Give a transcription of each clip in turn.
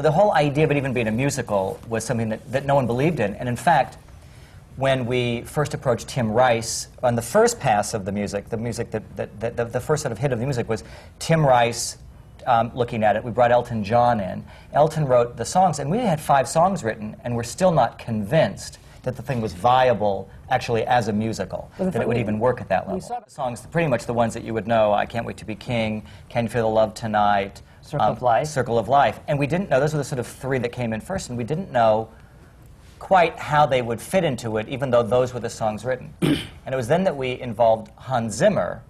The whole idea of it even being a musical was something that no one believed in. And in fact, when we first approached Tim Rice on the first pass of the music the first sort of hit of the music was Tim Rice looking at it. We brought Elton John in. Elton wrote the songs, and we had 5 songs written, and we're still not convinced that the thing was viable actually as a musical, that it would even work at that level. The songs, pretty much the ones that you would know, I Can't Wait to Be King, Can You Feel the Love Tonight, Circle of Life. Circle of Life. And we didn't know, those were the sort of 3 that came in first, and we didn't know quite how they would fit into it, even though those were the songs written. And it was then that we involved Hans Zimmer.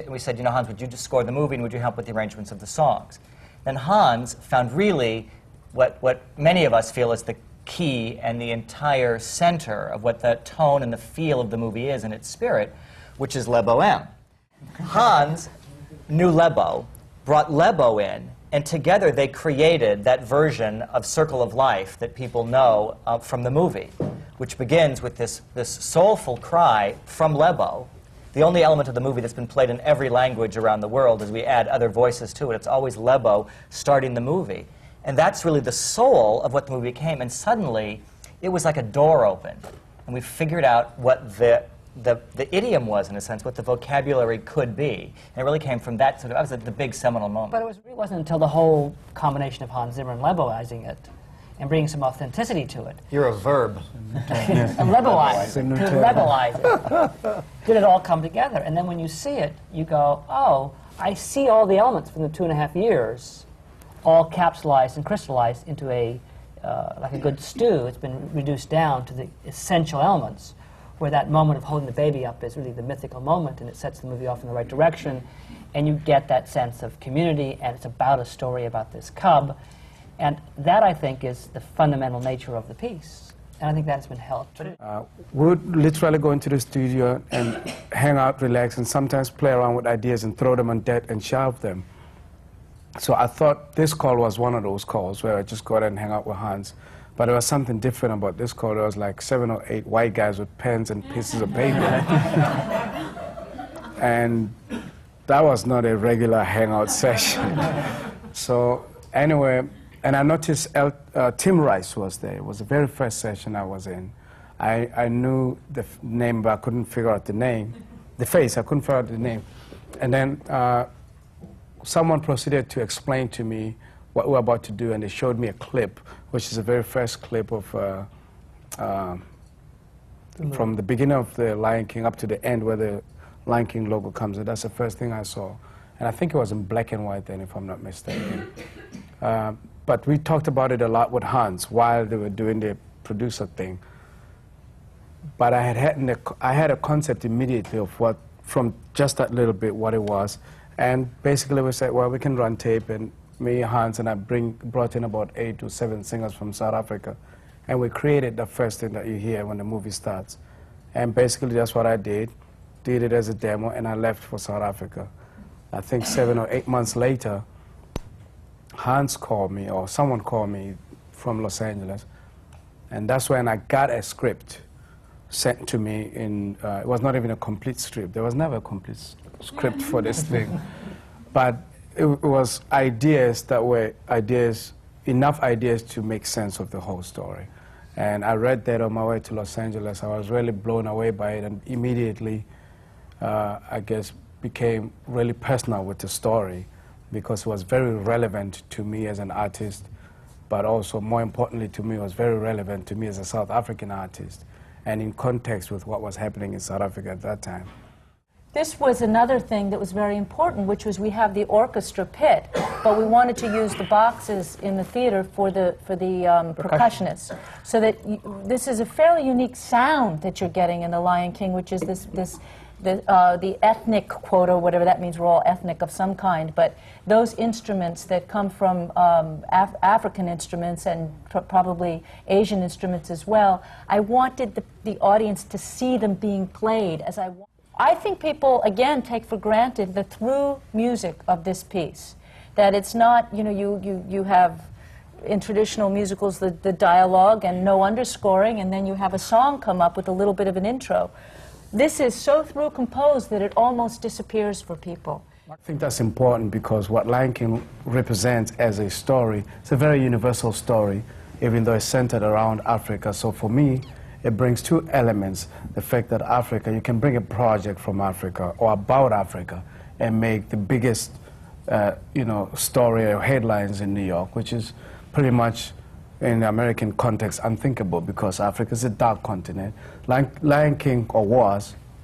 We said, you know, Hans, would you just score the movie, and would you help with the arrangements of the songs? Then Hans found really what many of us feel is the key and the entire center of what the tone and the feel of the movie is and its spirit, which is Lebo M. Hans knew Lebo, brought Lebo in, and together they created that version of Circle of Life that people know from the movie, which begins with this soulful cry from Lebo. The only element of the movie that's been played in every language around the world as we add other voices to it. It's always Lebo starting the movie. And that's really the soul of what the movie became. And suddenly, it was like a door opened. And we figured out what the idiom was, in a sense, what the vocabulary could be. And it really came from that sort of, that was the big seminal moment. But it wasn't until the whole combination of Hans Zimmer and Leboizing it and bringing some authenticity to it. You're a verb. And Leboize it, to Leboize it. Did it all come together? And then when you see it, you go, oh, I see all the elements from the 2.5 years all capsulized and crystallized into like a good stew. It's been reduced down to the essential elements, where that moment of holding the baby up is really the mythical moment, and it sets the movie off in the right direction, and you get that sense of community, and it's about a story about this cub. And that, I think, is the fundamental nature of the piece. And I think that's been helped. We would literally go into the studio and hang out, relax, and sometimes play around with ideas and throw them on deck and shelve them. So I thought this call was one of those calls where I just go out and hang out with Hans. But there was something different about this call. There was like 7 or 8 white guys with pens and pieces of paper. And that was not a regular hangout session. So anyway, and I noticed Tim Rice was there. It was the very first session I was in. I knew the name, but I couldn't figure out the name. The face, I couldn't figure out the name. And then someone proceeded to explain to me what we were about to do, and they showed me a clip, which is the very first clip of from the beginning of the Lion King up to the end where the Lion King logo comes in. That's the first thing I saw. And I think it was in black and white then, if I'm not mistaken. But we talked about it a lot with Hans while they were doing the producer thing. But I had a concept immediately of what, from just that little bit, what it was. And basically we said, well, we can run tape, and me, Hans, and I brought in about 8 to 7 singers from South Africa. And we created the first thing that you hear when the movie starts. And basically that's what I did it as a demo, and I left for South Africa. I think 7 or 8 months later, Hans called me, or someone called me from Los Angeles. And that's when I got a script sent to me in, it was not even a complete script. There was never a complete script for this thing. But it was ideas that were enough ideas to make sense of the whole story. And I read that on my way to Los Angeles. I was really blown away by it, and immediately, I guess, became really personal with the story, because it was very relevant to me as an artist, but also, more importantly to me, it was very relevant to me as a South African artist, and in context with what was happening in South Africa at that time. This was another thing that was very important, which was we have the orchestra pit, but we wanted to use the boxes in the theater for the percussionists. So that this is a fairly unique sound that you're getting in The Lion King, which is the ethnic quota, whatever that means. We're all ethnic of some kind, but those instruments that come from African instruments and probably Asian instruments as well, I wanted the audience to see them being played as I think people, again, take for granted the through music of this piece. That it's not, you know, you have, in traditional musicals, the dialogue and no underscoring, and then you have a song come up with a little bit of an intro. This is so through composed that it almost disappears for people. I think that's important because what Lion King represents as a story, it's a very universal story, even though it's centered around Africa. So for me, it brings two elements. The fact that Africa, you can bring a project from Africa or about Africa and make the biggest story or headlines in New York, which is pretty much, in the American context, unthinkable because Africa is a dark continent. Lion King,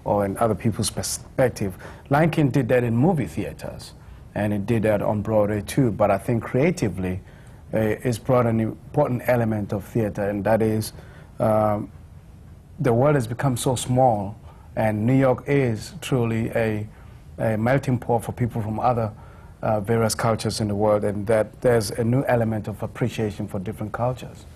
or in other people's perspective, Lion King did that in movie theaters, and it did that on Broadway too. But I think creatively, it's brought an important element of theater, and that is the world has become so small, and New York is truly a melting pot for people from other various cultures in the world, and that there's a new element of appreciation for different cultures.